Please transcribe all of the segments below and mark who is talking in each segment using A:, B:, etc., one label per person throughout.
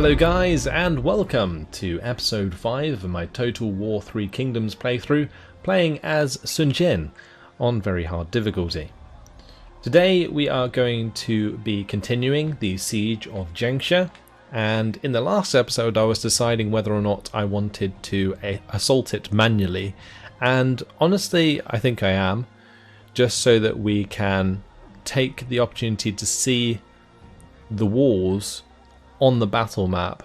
A: Hello guys, and welcome to episode 5 of my Total War 3 Kingdoms playthrough, playing as Sun Jian on very hard difficulty. Today we are going to be continuing the siege of Jiangxia, and in the last episode I was deciding whether or not I wanted to assault it manually, and honestly I think I am, just so that we can take the opportunity to see the wars on the battle map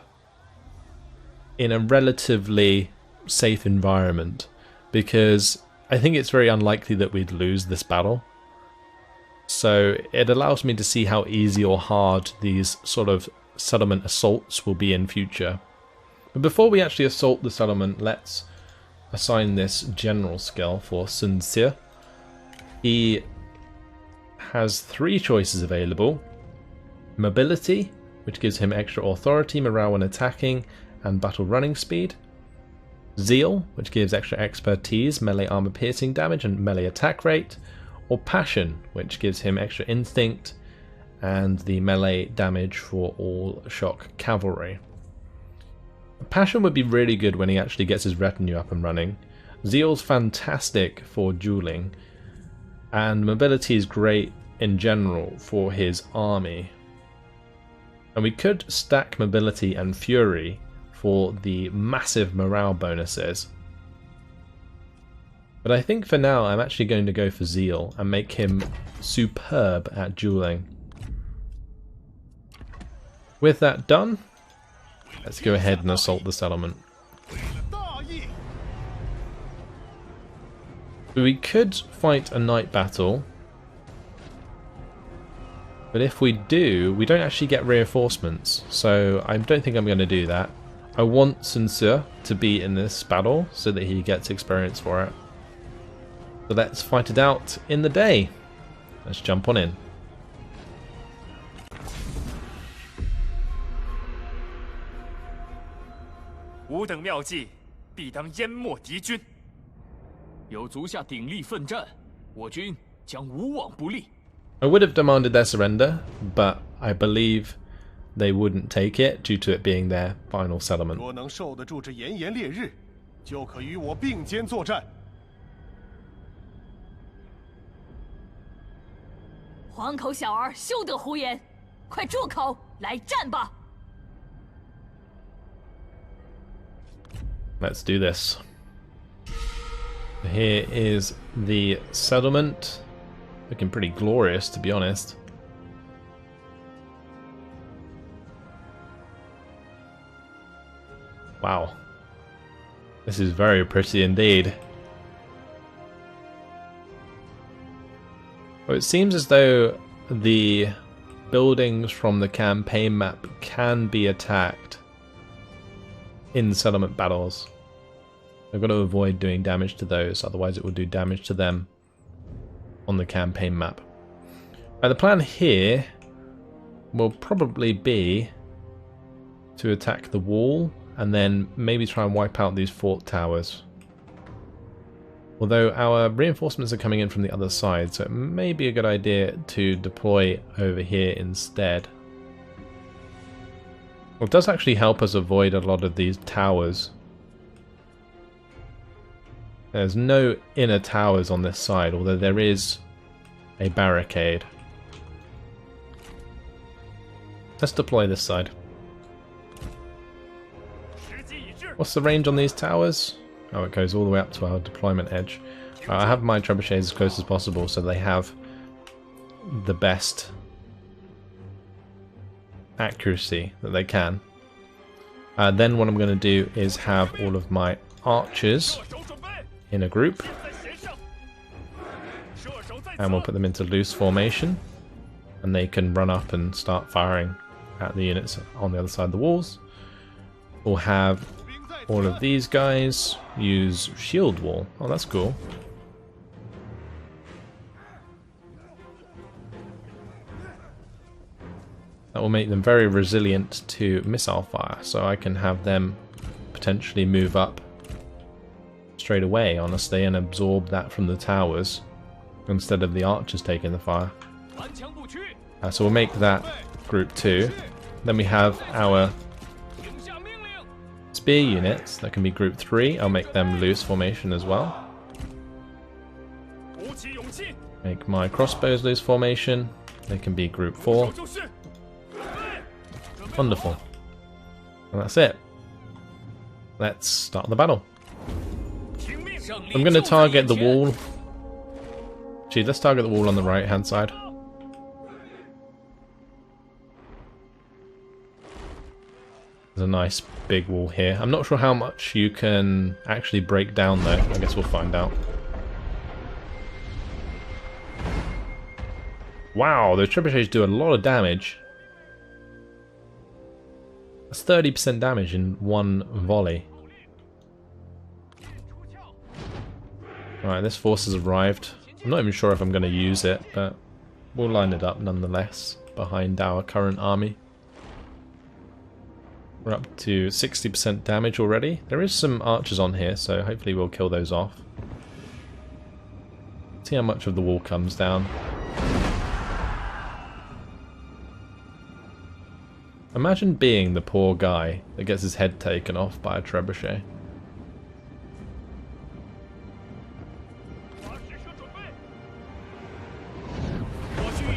A: in a relatively safe environment, because I think it's very unlikely that we'd lose this battle. So it allows me to see how easy or hard these sort of settlement assaults will be in future. But before we actually assault the settlement, let's assign this general skill for Sun Jian. He has 3 choices available: mobility, which gives him extra authority, morale when attacking, and battle running speed; zeal, which gives extra expertise, melee armor piercing damage, and melee attack rate; or passion, which gives him extra instinct and the melee damage for all shock cavalry. Passion would be really good when he actually gets his retinue up and running. Zeal's fantastic for dueling, and mobility is great in general for his army. And we could stack mobility and fury for the massive morale bonuses. But I think for now I'm actually going to go for zeal and make him superb at dueling. With that done, let's go ahead and assault the settlement. We could fight a night battle, but if we do, we don't actually get reinforcements, so I don't think I'm going to do that. I want Sun Jian to be in this battle so that he gets experience for it. So let's fight it out in the day. Let's jump on in. I would have demanded their surrender, but I believe they wouldn't take it due to it being their final settlement. Let's do this. Here is the settlement. Looking pretty glorious, to be honest. Wow. This is very pretty indeed. Well, it seems as though the buildings from the campaign map can be attacked in settlement battles. I've got to avoid doing damage to those, otherwise it will do damage to them on the campaign map. The plan here will probably be to attack the wall and then maybe try and wipe out these fort towers. Although our reinforcements are coming in from the other side, so it may be a good idea to deploy over here instead. Well, it does actually help us avoid a lot of these towers. There's no inner towers on this side, although there is a barricade. Let's deploy this side. What's the range on these towers? Oh, it goes all the way up to our deployment edge. I have my trebuchets as close as possible so they have the best accuracy that they can. Then what I'm going to do is have all of my archers in a group, and we'll put them into loose formation, and they can run up and start firing at the units on the other side of the walls. We'll have all of these guys use shield wall. Oh, that's cool. That will make them very resilient to missile fire, so I can have them potentially move up straight away, honestly, and absorb that from the towers instead of the archers taking the fire. So we'll make that group 2. Then we have our spear units that can be group 3, I'll make them loose formation as well. Make my crossbows loose formation. They can be group 4. Wonderful. And that's it. Let's start the battle. I'm going to target the wall. Gee, let's target the wall on the right hand side. There's a nice big wall here. I'm not sure how much you can actually break down though. I guess we'll find out. Wow, those trebuchets do a lot of damage. That's 30% damage in one volley. Alright, this force has arrived. I'm not even sure if I'm going to use it, but we'll line it up nonetheless behind our current army. We're up to 60% damage already. There is some archers on here, so hopefully we'll kill those off. See how much of the wall comes down. Imagine being the poor guy that gets his head taken off by a trebuchet.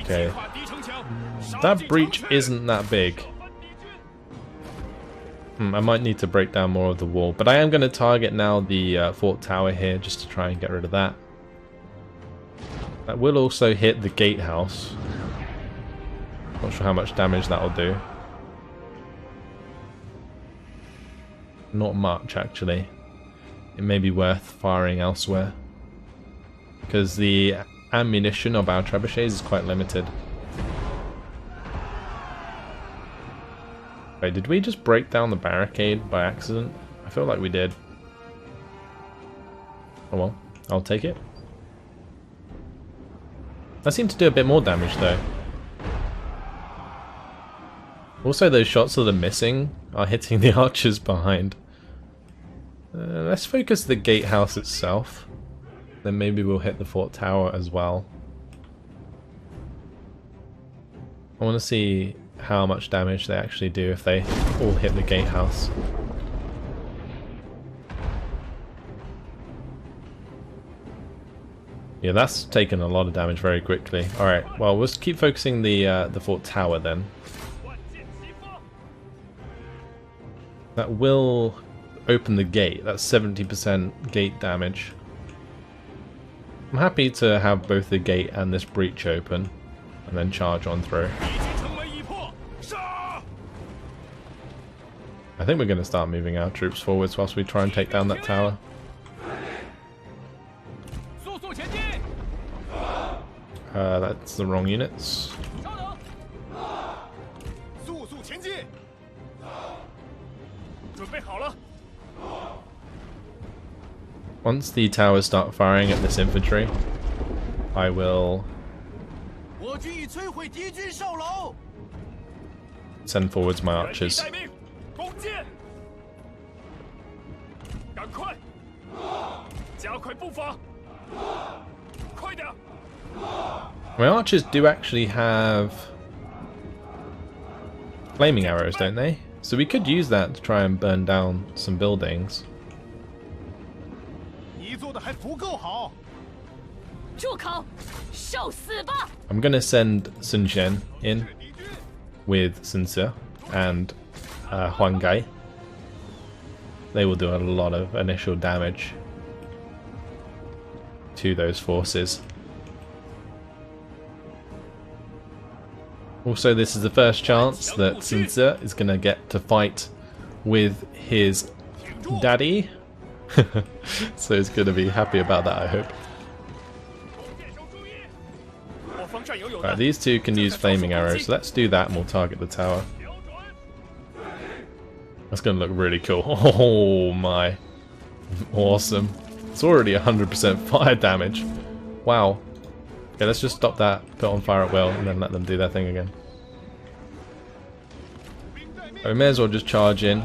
A: Okay. That breach isn't that big. I might need to break down more of the wall, but I am going to target now the fort tower here just to try and get rid of that. That will also hit the gatehouse. Not sure how much damage that will do. Not much, actually. It may be worth firing elsewhere, because the ammunition of our trebuchets is quite limited. Wait, did we just break down the barricade by accident? I feel like we did. Oh well, I'll take it. That seemed to do a bit more damage though. Also, those shots that are missing are hitting the archers behind. Let's focus the gatehouse itself. Then maybe we'll hit the fort tower as well. I want to see how much damage they actually do if they all hit the gatehouse. Yeah, that's taken a lot of damage very quickly. Alright, well, we'll keep focusing the fort tower then. That will open the gate. That's 70% gate damage. I'm happy to have both the gate and this breach open, and then charge on through. I think we're going to start moving our troops forwards whilst we try and take down that tower. That's the wrong units. Once the towers start firing at this infantry, I will send forwards my archers. My archers do actually have flaming arrows, don't they? So we could use that to try and burn down some buildings. I'm going to send Sun Jian in with Sun Jian and Huang Gai. They will do a lot of initial damage to those forces. Also, this is the first chance that Sun Jian is going to get to fight with his daddy. So he's going to be happy about that, I hope. Right, these two can use flaming arrows, so let's do that and we'll target the tower. That's going to look really cool. Oh my. Awesome. It's already 100% fire damage. Wow. Okay, let's just stop that, put on fire at will, and then let them do their thing again. We may as well just charge in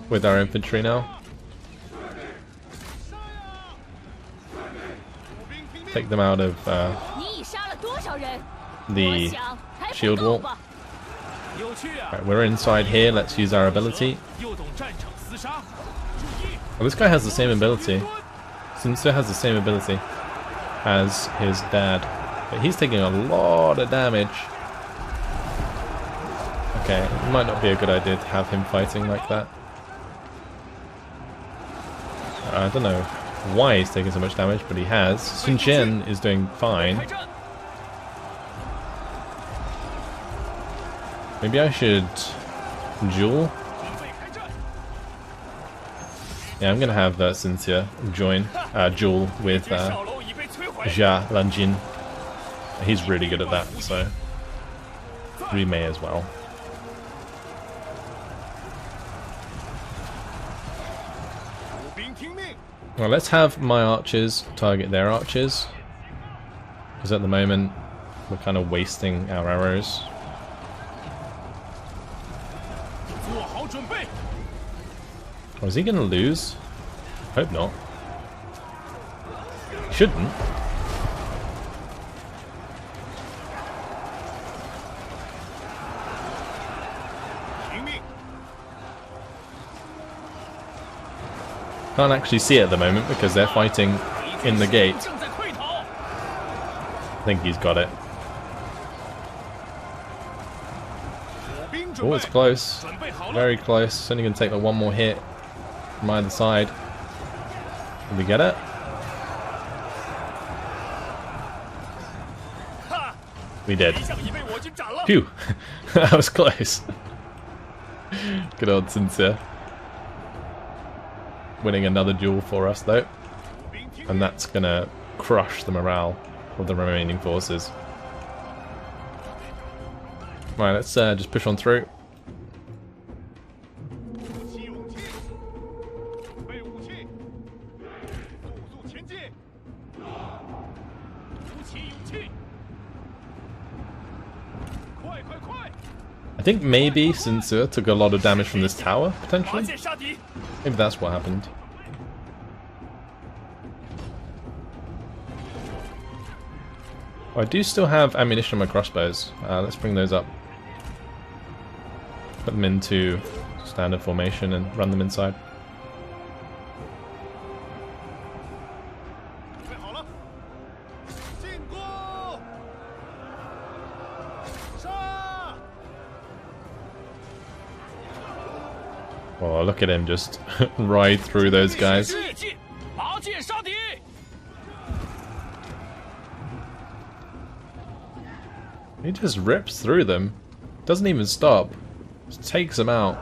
A: with our infantry now. Take them out of the shield wall. Right, we're inside here, let's use our ability. Well, this guy has the same ability. Sun Jian has the same ability as his dad, but he's taking a lot of damage. Okay, it might not be a good idea to have him fighting like that. I don't know why he's taking so much damage, but he has. Sun Jian is doing fine. Maybe I should duel? Yeah, I'm gonna have Sun Jian duel with Jia Lanjin. He's really good at that, so we may as well. Well, let's have my archers target their archers, because at the moment we're kind of wasting our arrows. Oh, is he going to lose? Hope not. He shouldn't. Can't actually see it at the moment because they're fighting in the gate. I think he's got it. Oh, it's close. Very close. It's only going to take like one more hit from either side. Did we get it? We did. Phew! That was close. Good old Sun Jian. Winning another duel for us though. And that's gonna crush the morale of the remaining forces. Right, let's just push on through. I think maybe Sun Jian took a lot of damage from this tower, potentially. Maybe that's what happened. Oh, I do still have ammunition on my crossbows. Let's bring those up. Put them into standard formation and run them inside. Oh, look at him just ride through those guys. He just rips through them. Doesn't even stop. Just takes them out.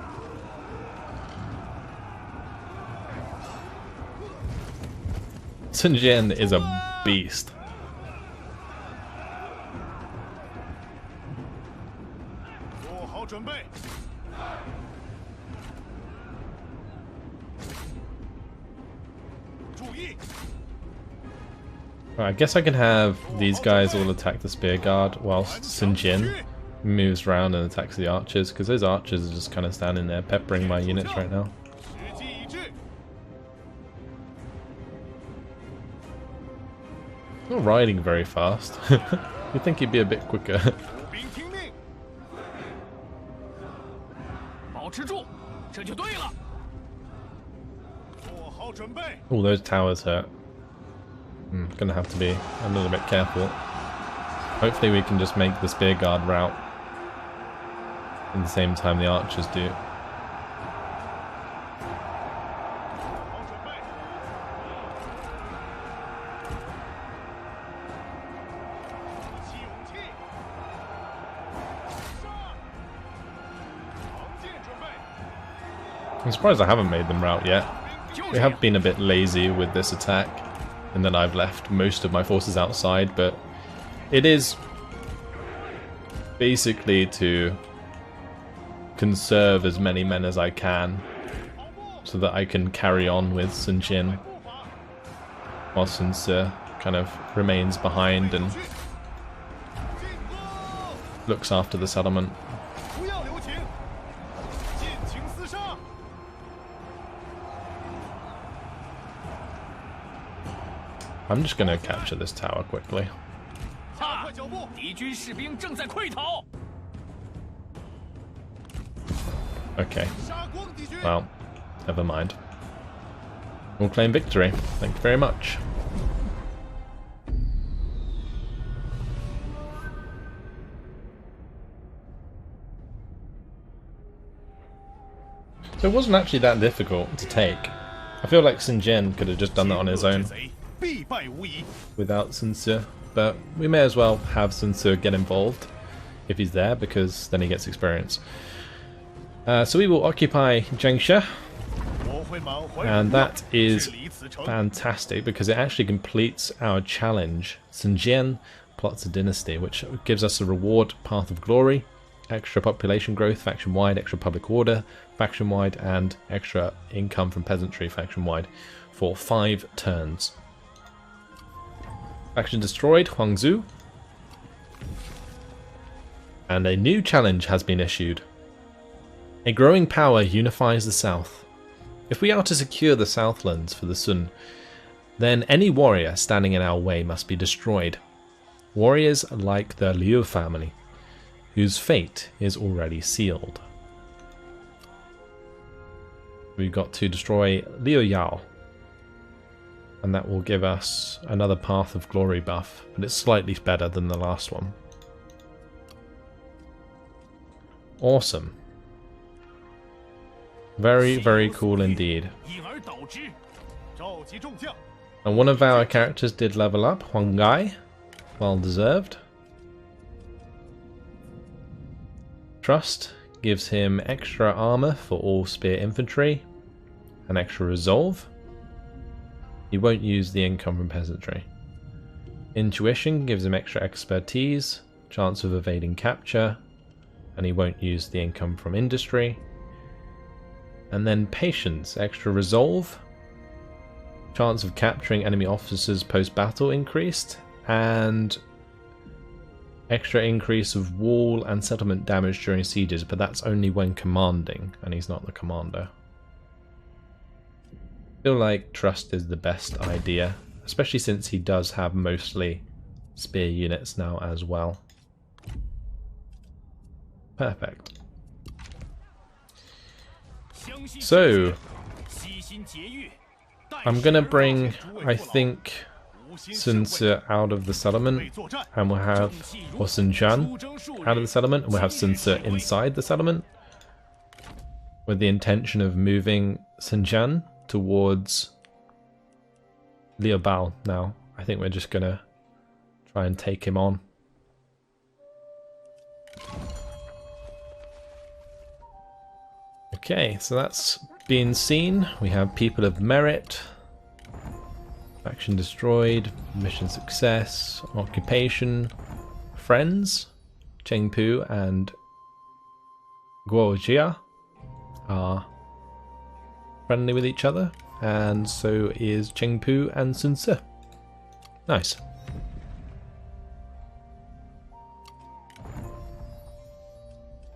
A: Sun Jian is a beast. I guess I can have these guys all attack the spear guard whilst Sun Jian moves around and attacks the archers, because those archers are just kind of standing there peppering my units right now. Not riding very fast. You'd think he'd be a bit quicker. Oh, those towers hurt. Gonna have to be a little bit careful. Hopefully we can just make the spear guard route at the same time the archers do. I'm surprised I haven't made them route yet. We have been a bit lazy with this attack, and then I've left most of my forces outside, but it is basically to conserve as many men as I can so that I can carry on with Sun Jian while Sun Jian kind of remains behind and looks after the settlement. I'm just gonna capture this tower quickly. Okay. Well, Never mind. We'll claim victory. Thank you very much. So it wasn't actually that difficult to take. I feel like Sun Jian could have just done that on his own without Sun Ce, but we may as well have Sun Ce get involved if he's there, because then he gets experience. So we will occupy Zhengshe, and that is fantastic because it actually completes our challenge. Sun Jian plots a dynasty, which gives us a reward path of glory, extra population growth faction-wide, extra public order faction-wide, and extra income from peasantry faction-wide for 5 turns. Faction destroyed, Huangzhou. And a new challenge has been issued. A growing power unifies the south. If we are to secure the southlands for the Sun, then any warrior standing in our way must be destroyed. Warriors like the Liu family, whose fate is already sealed. We've got to destroy Liu Yao, and that will give us another Path of Glory buff, but it's slightly better than the last one. Awesome. Very, very cool indeed. And one of our characters did level up, Huang Gai. Well deserved. Trust gives him extra armor for all spear infantry, and extra resolve. He won't use the income from peasantry. Intuition gives him extra expertise, chance of evading capture, and he won't use the income from industry. And then patience, extra resolve, chance of capturing enemy officers post-battle increased, and extra increase of wall and settlement damage during sieges, but that's only when commanding, and he's not the commander. I feel like trust is the best idea, especially since he does have mostly spear units now as well. Perfect. So, I'm gonna bring, I think, Sun Ce out of the settlement, and we'll have, or Sun Jian out of the settlement, and we'll have Sun Ce inside the settlement, with the intention of moving Sun Jian towards Liu Bao now. I think we're just gonna try and take him on. Okay, so that's been seen. We have people of merit, faction destroyed, mission success, occupation, friends. Chengpu and Guojia are friendly with each other, and so is Chengpu and Sun Ce. Nice.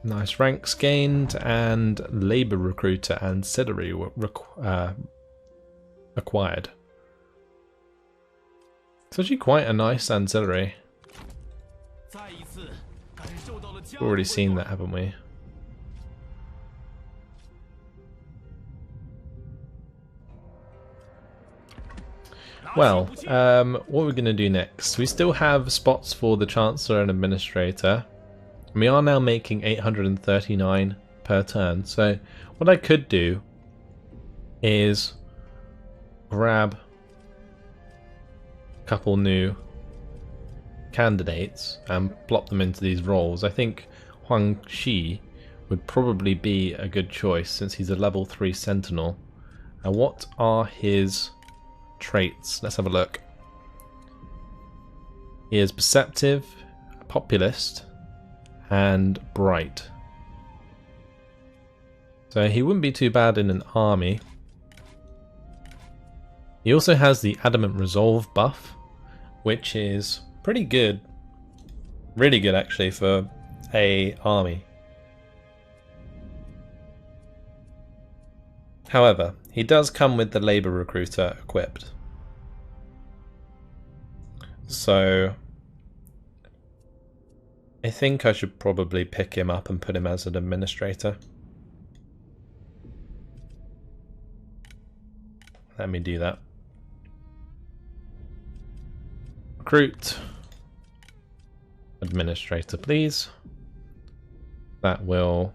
A: Nice ranks gained, and labour recruiter ancillary acquired. It's actually quite a nice ancillary. We've already seen that, haven't we? Well, what we're going to do next. We still have spots for the Chancellor and Administrator. We are now making 839 per turn, so what I could do is grab a couple new candidates and plop them into these roles. I think Huang Shi would probably be a good choice since he's a level 3 sentinel. And what are his traits? Let's have a look. He is perceptive, a populist, and bright. So he wouldn't be too bad in an army. He also has the Adamant Resolve buff, which is pretty good. Really good actually for a army. However, he does come with the Labour Recruiter equipped. So I think I should probably pick him up and put him as an administrator. let me do that. Recruit. Administrator, please. That will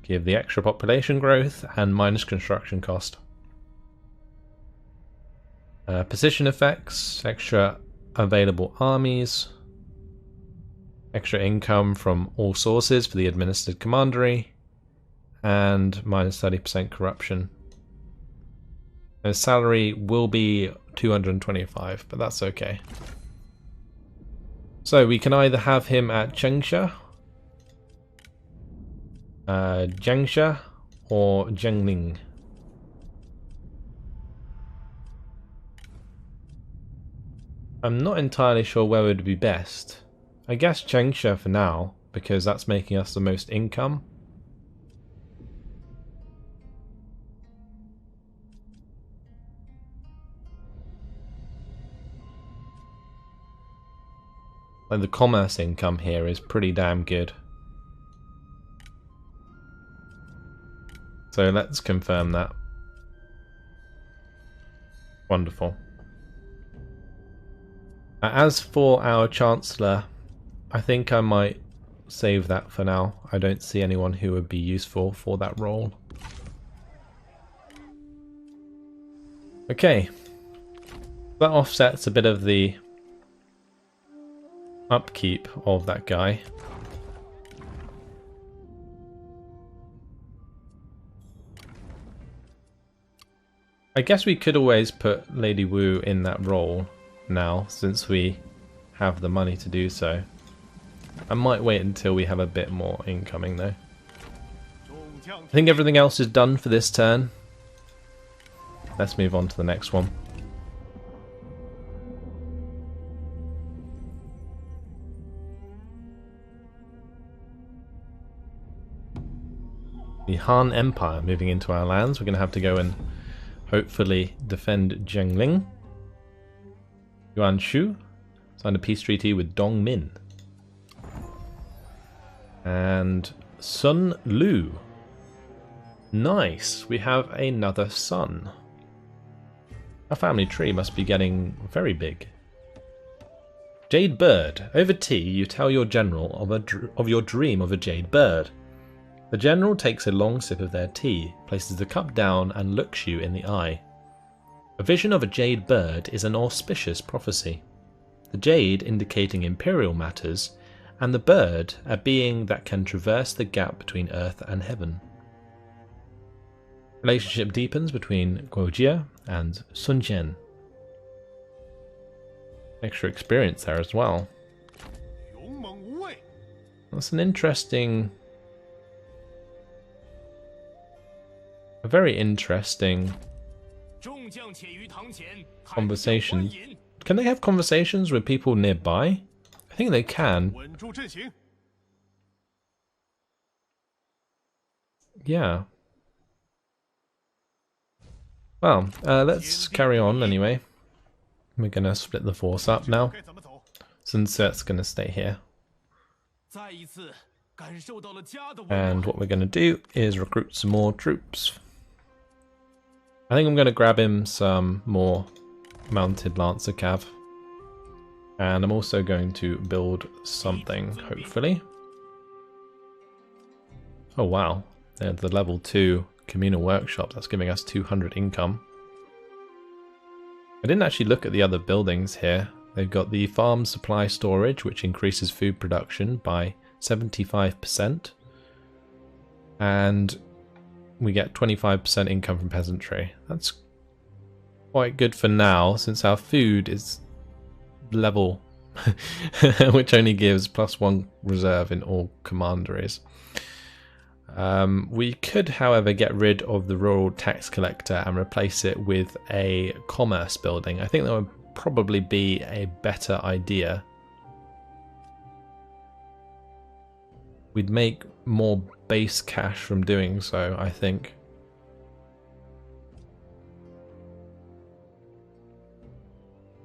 A: give the extra population growth and minus construction cost. Position effects, extra available armies, extra income from all sources for the administered commandery, and minus 30% corruption. His salary will be 225, but that's okay. So we can either have him at Changsha, Jiangsha, or Jiangling. I'm not entirely sure where would be best. I guess Changsha for now, because that's making us the most income. Like the commerce income here is pretty damn good. So let's confirm that. Wonderful. As for our Chancellor, I think I might save that for now. I don't see anyone who would be useful for that role. Okay. That offsets a bit of the upkeep of that guy. I guess we could always put Lady Wu in that role now, since we have the money to do so. I might wait until we have a bit more incoming though. I think everything else is done for this turn. Let's move on to the next one. The Han Empire moving into our lands. We're going to have to go and hopefully defend Jiangling. Yuan Shu signed a peace treaty with Dong Min. And Sun Lu. Nice, we have another son. Our family tree must be getting very big. Jade bird. Over tea, you tell your general of your dream of a jade bird. The general takes a long sip of their tea, places the cup down, and looks you in the eye. A vision of a jade bird is an auspicious prophecy. The jade indicating imperial matters, and the bird a being that can traverse the gap between earth and heaven. Relationship deepens between Guojia and Sun Jian. Extra experience there as well. That's an interesting... a very interesting conversation. Can they have conversations with people nearby? I think they can. Yeah. Well, let's carry on anyway. We're going to split the force up now. Sun Set's going to stay here. And what we're going to do is recruit some more troops. I think I'm going to grab him some more mounted Lancer Cav. And I'm also going to build something, hopefully. Oh wow, there's the level 2 communal workshop. That's giving us 200 income. I didn't actually look at the other buildings here. They've got the farm supply storage, which increases food production by 75%. And we get 25% income from peasantry. That's quite good for now, since our food is level, which only gives +1 reserve in all commanderies. We could, however, get rid of the rural tax collector and replace it with a commerce building. I think that would probably be a better idea. We'd make more base cash from doing so, I think.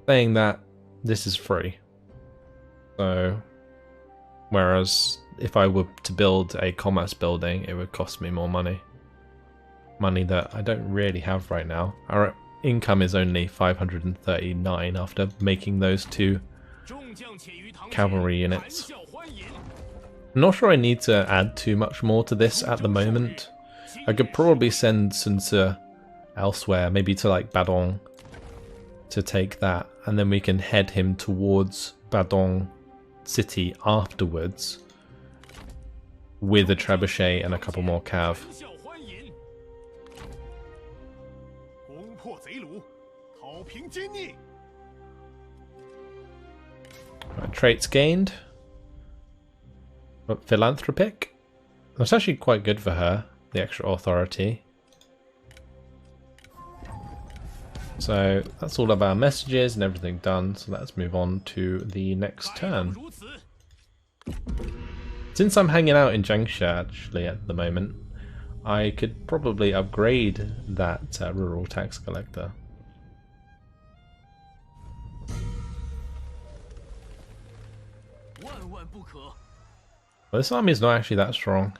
A: Saying that, this is free. So, whereas if I were to build a commerce building, it would cost me more money. Money that I don't really have right now. Our income is only 539 after making those 2 cavalry units. I'm not sure I need to add too much more to this at the moment. I could probably send Sun Jian elsewhere, maybe to like Badong, to take that, and then we can head him towards Badong city afterwards with a trebuchet and a couple more cav. Right, traits gained. But philanthropic. That's actually quite good for her, the extra authority. So that's all of our messages and everything done, so let's move on to the next turn. Since I'm hanging out in Jiangxia actually at the moment, I could probably upgrade that rural tax collector. Well, this army is not actually that strong.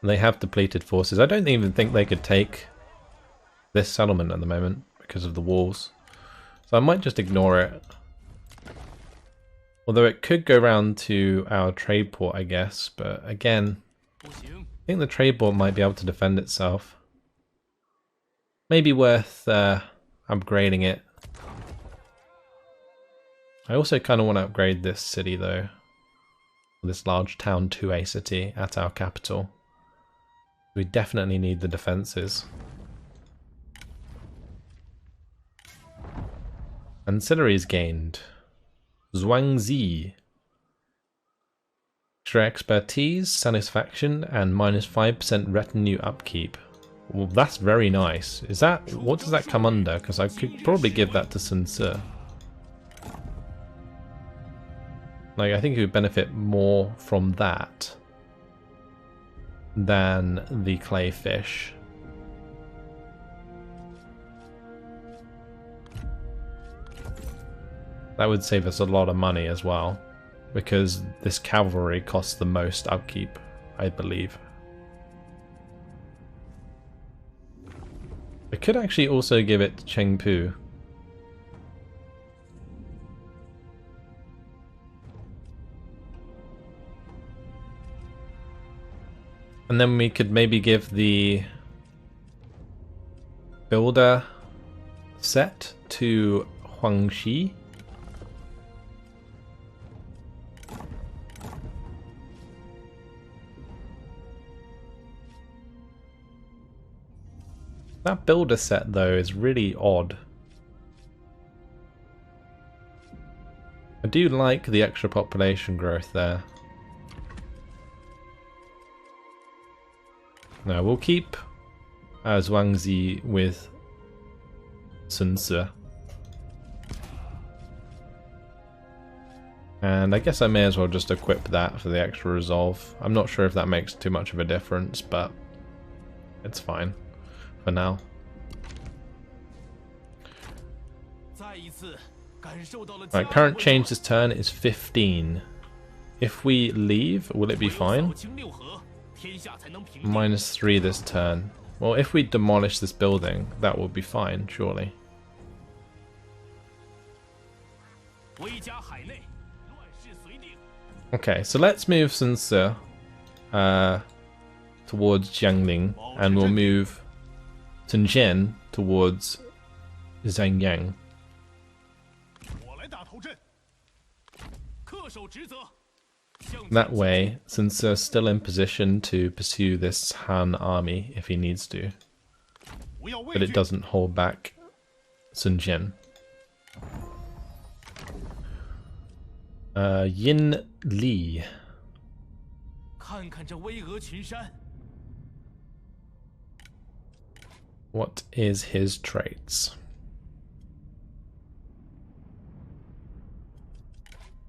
A: They have depleted forces. I don't even think they could take this settlement at the moment because of the walls. So I might just ignore it. Although it could go round to our trade port, I guess. But again, I think the trade port might be able to defend itself. Maybe worth upgrading it. I also kind of want to upgrade this city though. This large town 2A city at our capital. We definitely need the defences. Ancillaries gained. Zhuangzi. Extra expertise, satisfaction, and minus 5% retinue upkeep. Well, that's very nice. Is that, what does that come under? Because I could probably give that to Sun Jian. Like, I think he would benefit more from that than the clay fish. That would save us a lot of money as well, because this cavalry costs the most upkeep, I believe. I could actually also give it to Chengpu. And then we could maybe give the builder set to Huangxi. That builder set though is really odd. I do like the extra population growth there. No, we'll keep Zhuangzi with Sun Jian. And I guess I may as well just equip that for the extra resolve. I'm not sure if that makes too much of a difference, but it's fine for now. Right, current change this turn is 15. If we leave, will it be fine? -3 this turn. Well, if we demolish this building, that will be fine, surely. Okay, so let's move Sun Jian towards Jiangling, and we'll move Sun Jian towards Zhangyang. That way, Sun Jian is still in position to pursue this Han army if he needs to, but it doesn't hold back Sun Jian. Yin Li. What is his traits?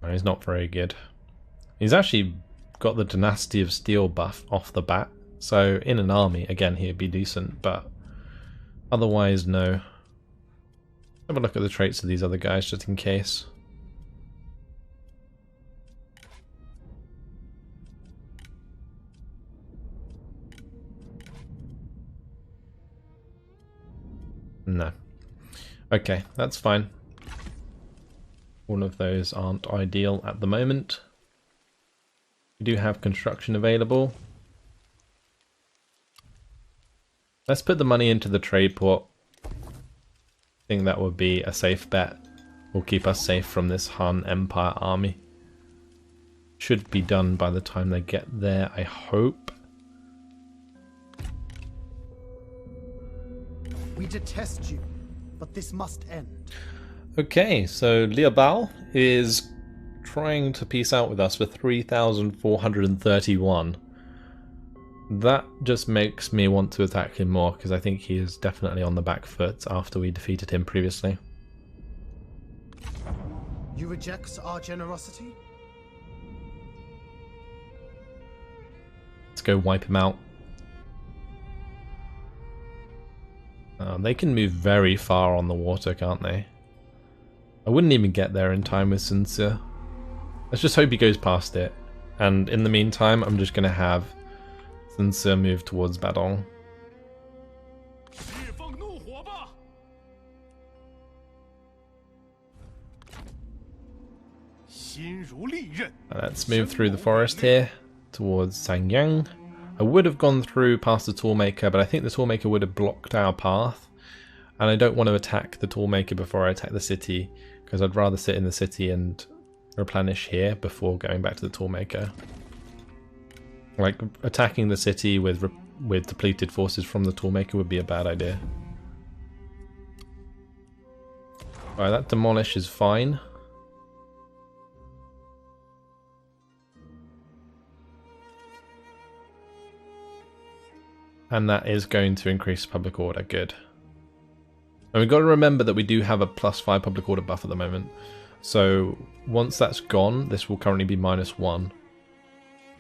A: Oh, he's not very good. He's actually got the Dynasty of Steel buff off the bat, so in an army, again, he'd be decent, but otherwise, no. Have a look at the traits of these other guys just in case. No. Okay, that's fine. All of those aren't ideal at the moment. We do have construction available. Let's put the money into the trade port. I think that would be a safe bet. Will keep us safe from this Han Empire army. Should be done by the time they get there, I hope.
B: We detest you, but this must end.
A: Okay, so Liabal is trying to peace out with us for 3,431. That just makes me want to attack him more, because I think he is definitely on the back foot after we defeated him previously.
B: You reject our generosity?
A: Let's go wipe him out. They can move very far on the water, can't they? I wouldn't even get there in time with Sun Jian. Let's just hope he goes past it. And in the meantime, I'm just going to have Sun Jian move towards Badong. Let's move through the forest here towards Sangyang. I would have gone through past the Toolmaker, but I think the Toolmaker would have blocked our path. And I don't want to attack the Toolmaker before I attack the city, because I'd rather sit in the city and replenish here before going back to the Toolmaker. Like, attacking the city with depleted forces from the Toolmaker would be a bad idea. Alright, that demolish is fine. And that is going to increase public order, good. And we've got to remember that we do have a +5 public order buff at the moment. So once that's gone, this will currently be -1.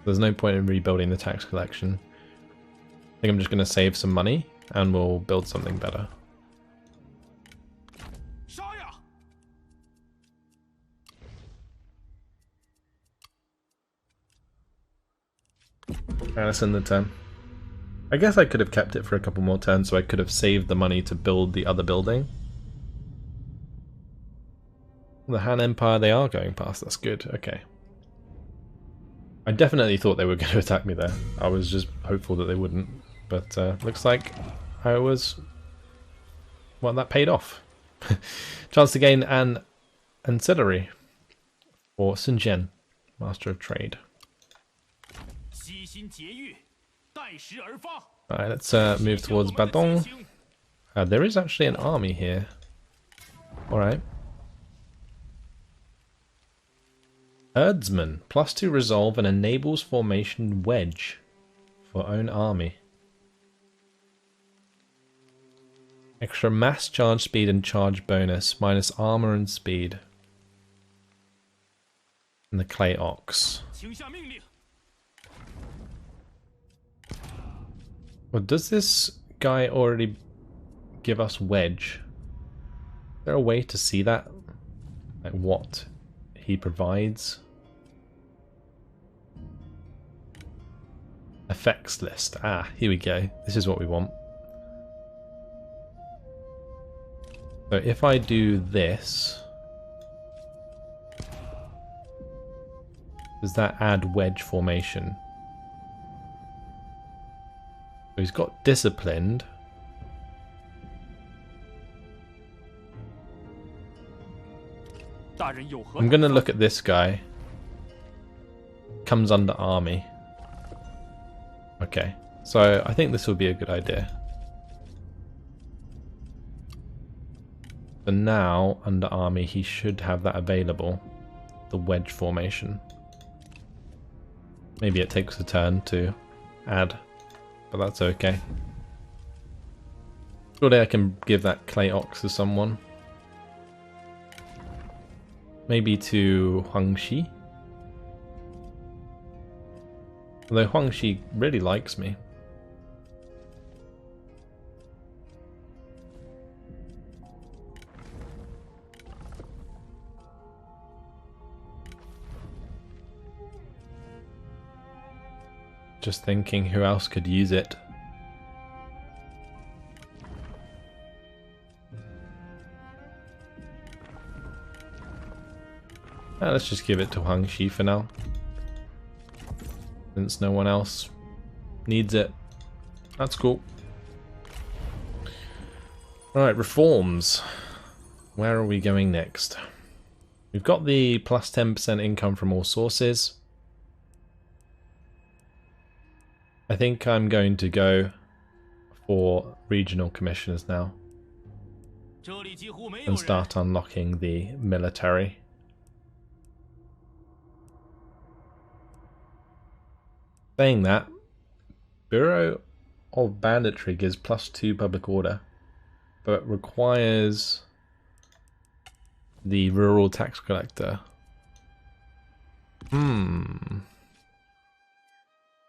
A: There's no point in rebuilding the tax collection. I think I'm just going to save some money and we'll build something better. Let's end the turn. I guess I could have kept it for a couple more turns so I could have saved the money to build the other building. The Han Empire, they are going past, that's good, okay. I definitely thought they were going to attack me there. I was just hopeful that they wouldn't. But looks like I was... well, that paid off. Chance to gain an ancillary for Sun Jian, Master of Trade. Alright, let's move towards Badong. There is actually an army here. Alright. Herdsman, +2 resolve and enables formation wedge for own army. Extra mass charge speed and charge bonus, minus armor and speed. And the clay ox. Well, does this guy already give us wedge? Is there a way to see that? Like what he provides? Effects list. Ah, here we go. This is what we want. So if I do this, does that add wedge formation? So he's got disciplined. I'm going to look at this guy. Comes under army. Okay, so I think this will be a good idea. So now, under army, he should have that available. The wedge formation. Maybe it takes a turn to add, but that's okay. Surely I can give that clay ox to someone. Maybe to Huangxi. Although Huangxi really likes me. Just thinking who else could use it. Let's just give it to Huang Shi for now, since no one else needs it. That's cool. Alright, reforms. Where are we going next? We've got the plus 10% income from all sources. I think I'm going to go for regional commissioners now and start unlocking the military. Saying that, Bureau of Banditry gives +2 public order, but requires the rural tax collector.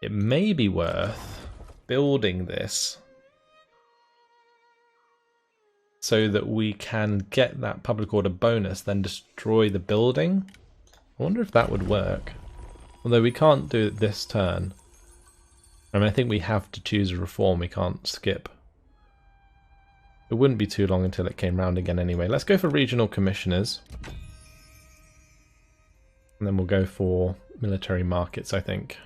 A: It may be worth building this so that we can get that public order bonus, then destroy the building. I wonder if that would work. Although we can't do it this turn. I mean, I think we have to choose a reform, we can't skip. It wouldn't be too long until it came round again anyway. Let's go for regional commissioners. And then we'll go for military markets, I think.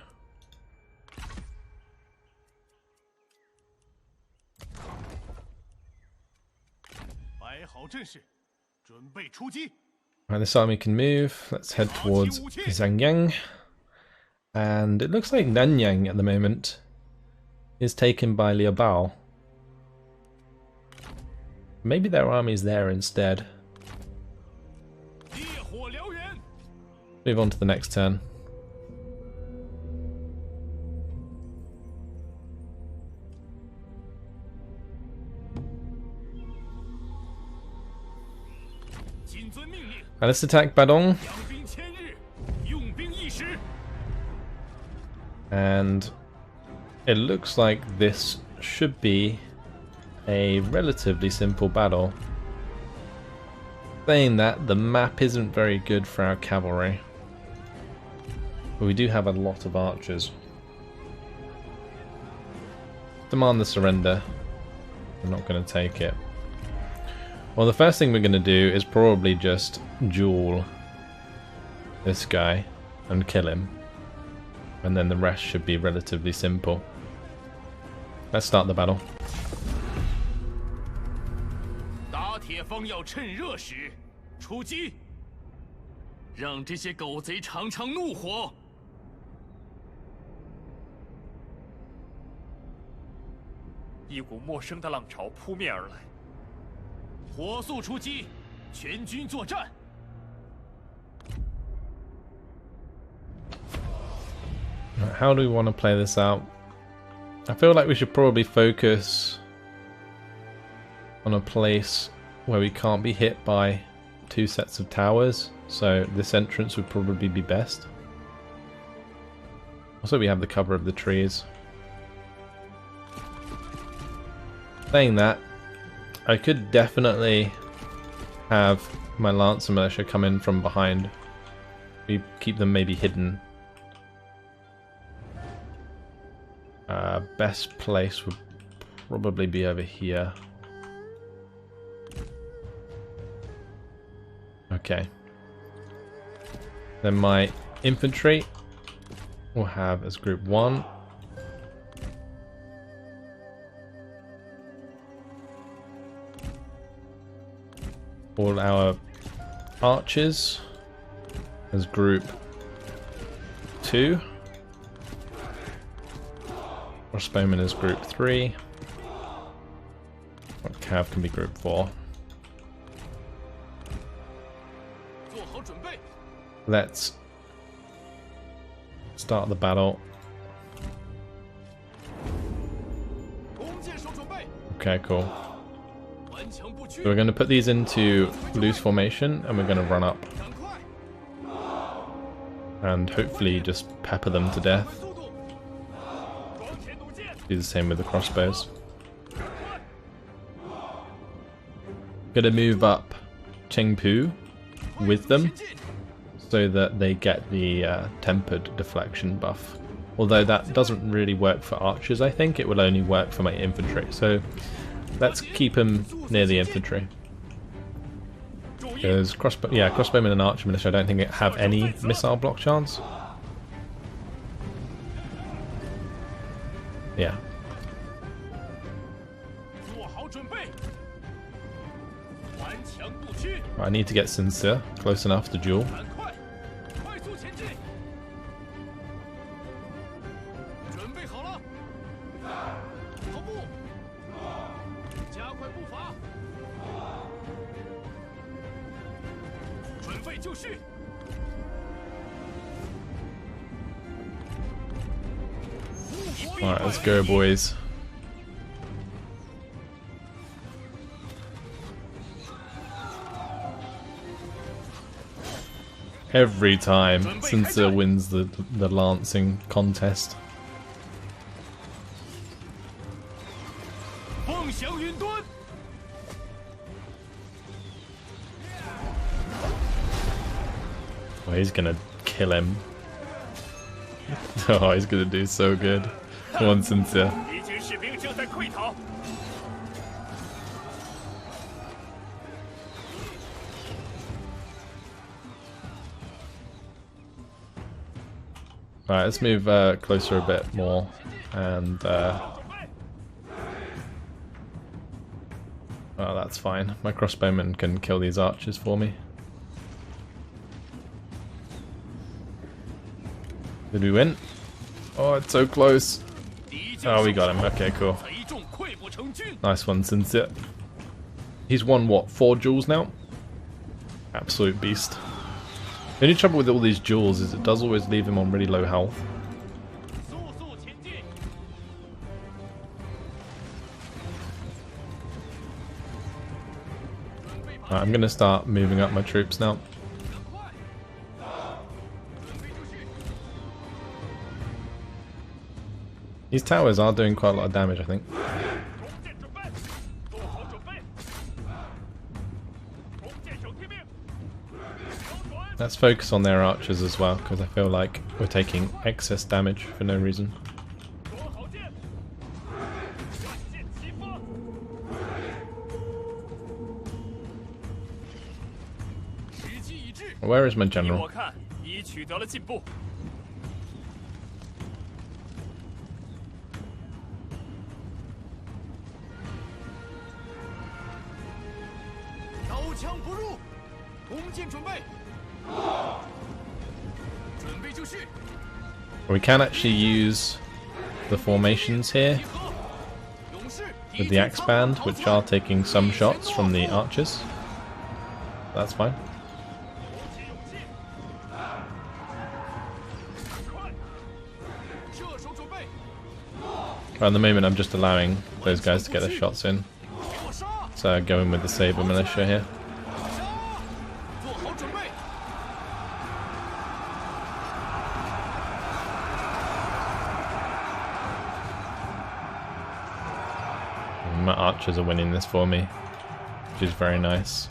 A: Right, this army can move. Let's head towards Zhangyang. And it looks like Nanyang at the moment is taken by Liu Bao. Maybe their army's there instead. Move on to the next turn. Let's attack Badong. And it looks like this should be a relatively simple battle. Saying that, the map isn't very good for our cavalry. But we do have a lot of archers. Demand the surrender. We're not going to take it. Well, the first thing we're going to do is probably just duel this guy and kill him. And then the rest should be relatively simple. Let's start the battle. How do we want to play this out? I feel like we should probably focus on a place where we can't be hit by 2 sets of towers, so this entrance would probably be best. Also, we have the cover of the trees. Saying that, I could definitely have my Lancer Militia come in from behind. We keep them maybe hidden. Best place would probably be over here. Okay. Then my infantry will have as group 1. All our archers as group 2. Crossbowmen is group 3. Cav can be group 4. Let's start the battle. Okay, cool. So we're going to put these into loose formation and we're going to run up. And hopefully just pepper them to death. Do the same with the crossbows. Gonna move up Chengpu with them so that they get the tempered deflection buff. Although that doesn't really work for archers, I think. It will only work for my infantry. So let's keep them near the infantry. Because crossbowmen and archer militia I don't think it have any missile block chance. Yeah. I need to get Sincere close enough to duel. Alright, let's go, boys. Every time Sincere wins the lancing contest. Oh, he's gonna kill him. Oh, he's gonna do so good. Come on, Sincere. Alright, let's move closer a bit more, and oh, that's fine. My crossbowmen can kill these archers for me. Did we win? Oh, it's so close. Oh, we got him. Okay, cool. Nice one, Sincere. He's won, what, 4 duels now? Absolute beast. The only trouble with all these duels is it does always leave him on really low health. Right, I'm going to start moving up my troops now. These towers are doing quite a lot of damage, I think. Let's focus on their archers as well, because I feel like we're taking excess damage for no reason. Where is my general? We can actually use the formations here with the axe band, which are taking some shots from the archers. That's fine. At the moment I'm just allowing those guys to get their shots in. So going with the saber militia here. My archers are winning this for me, which is very nice.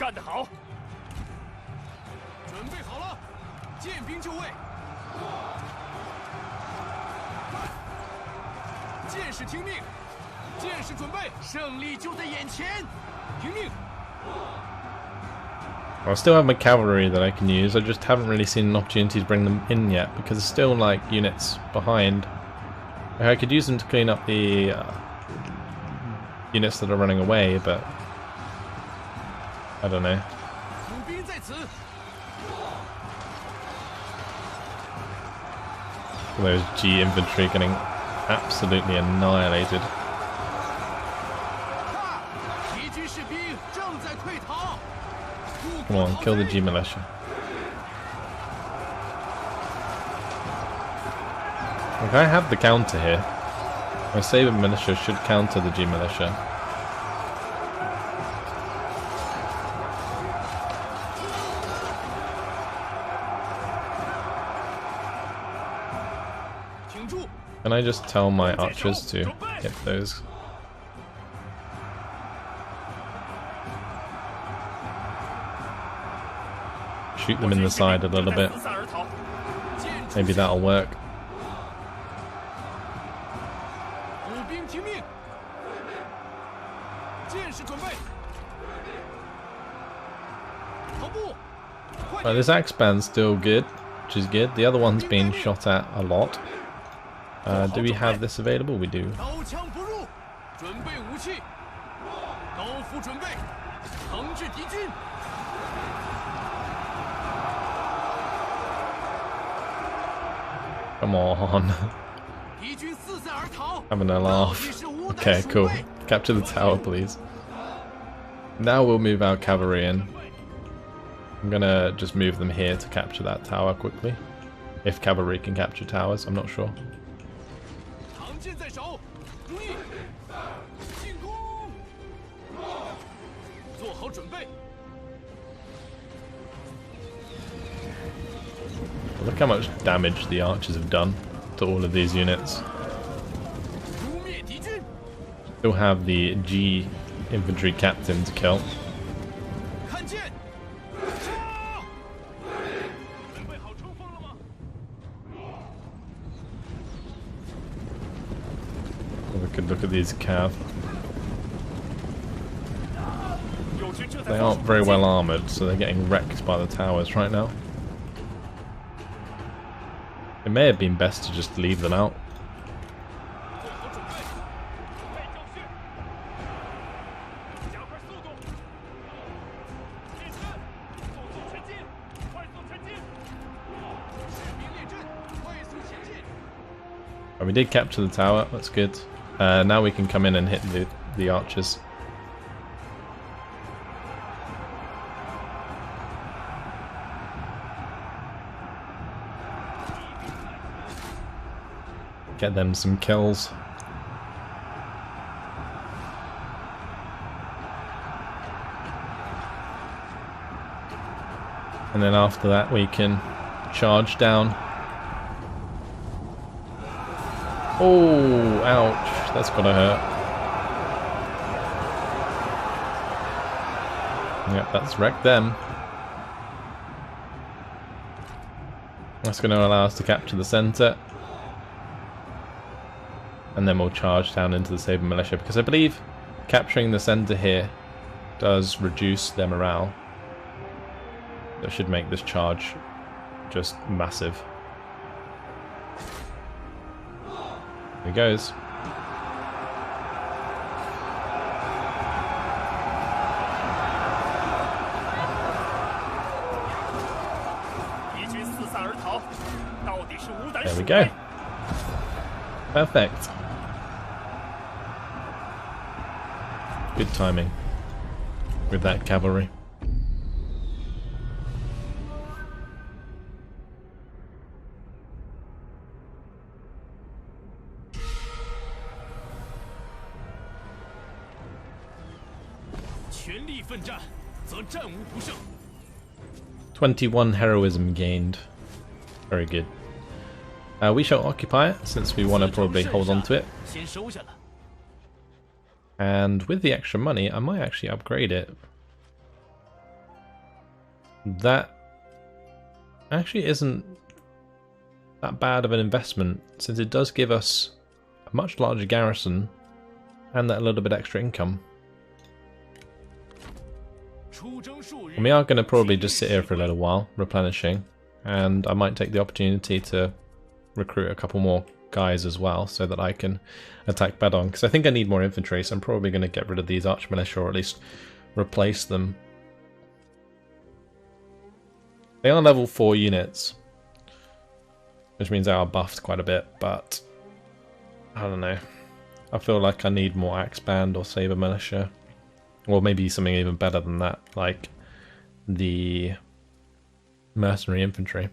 A: I still have my cavalry that I can use, I just haven't really seen an opportunity to bring them in yet, because there's still like units behind. I could use them to clean up the units that are running away, but I don't know. Those G infantry getting absolutely annihilated. Come on, kill the G militia. Look, I have the counter here. My saber militia should counter the G militia. Can I just tell my archers to hit those? Shoot them in the side a little bit. Maybe that'll work. Right, this axe band's still good, which is good. The other one's been shot at a lot. Do we have this available? We do. Come on. Having a laugh. Okay, cool. Capture the tower, please. Now we'll move our cavalry in. I'm gonna just move them here to capture that tower quickly. If cavalry can capture towers, I'm not sure. Look how much damage the archers have done to all of these units. Still have the G infantry captain to kill. We could look at these cav. They aren't very well armoured, so they're getting wrecked by the towers right now. It may have been best to just leave them out. We did capture the tower, that's good. Now we can come in and hit the archers. Get them some kills. And then after that we can charge down. Oh, ouch. That's gotta hurt. Yep, that's wrecked them. That's going to allow us to capture the centre. And then we'll charge down into the Sabre Militia, because I believe capturing the centre here does reduce their morale. That should make this charge just massive. There he goes. There we go. Perfect. Good timing with that cavalry. "21 heroism gained." Very good. We shall occupy it, since we want to probably hold on to it. And with the extra money, I might actually upgrade it. That actually isn't that bad of an investment, since it does give us a much larger garrison and that little bit extra income. And we are going to probably just sit here for a little while, replenishing, and I might take the opportunity to recruit a couple more guys as well, so that I can attack Badong, because I think I need more infantry, so I'm probably going to get rid of these arch militia, or at least replace them. They are level 4 units, which means they are buffed quite a bit, but I don't know. I feel like I need more axe band or saber militia, or maybe something even better than that, like the mercenary infantry.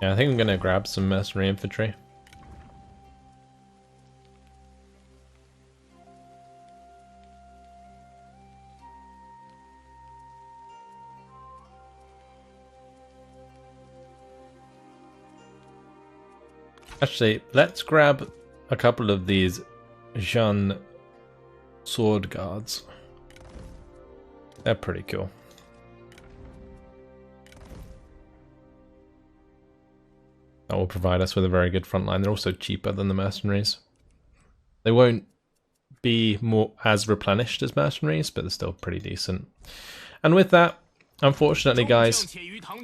A: Yeah, I think I'm going to grab some mercenary infantry. Actually, let's grab a couple of these Jian sword guards. They're pretty cool. That will provide us with a very good front line. They're also cheaper than the mercenaries. They won't be more as replenished as mercenaries, but they're still pretty decent. And with that, unfortunately, guys,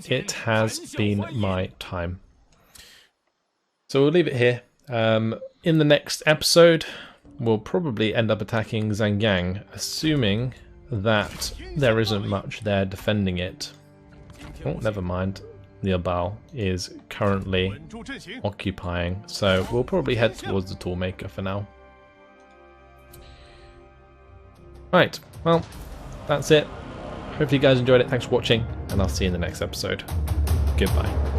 A: it has been my time. So we'll leave it here. In the next episode, we'll probably end up attacking Zhangyang, assuming that there isn't much there defending it. Oh, never mind. Liabao is currently occupying, so we'll probably head towards the Toolmaker for now. Right, well, that's it. Hopefully you guys enjoyed it. Thanks for watching, and I'll see you in the next episode. Goodbye.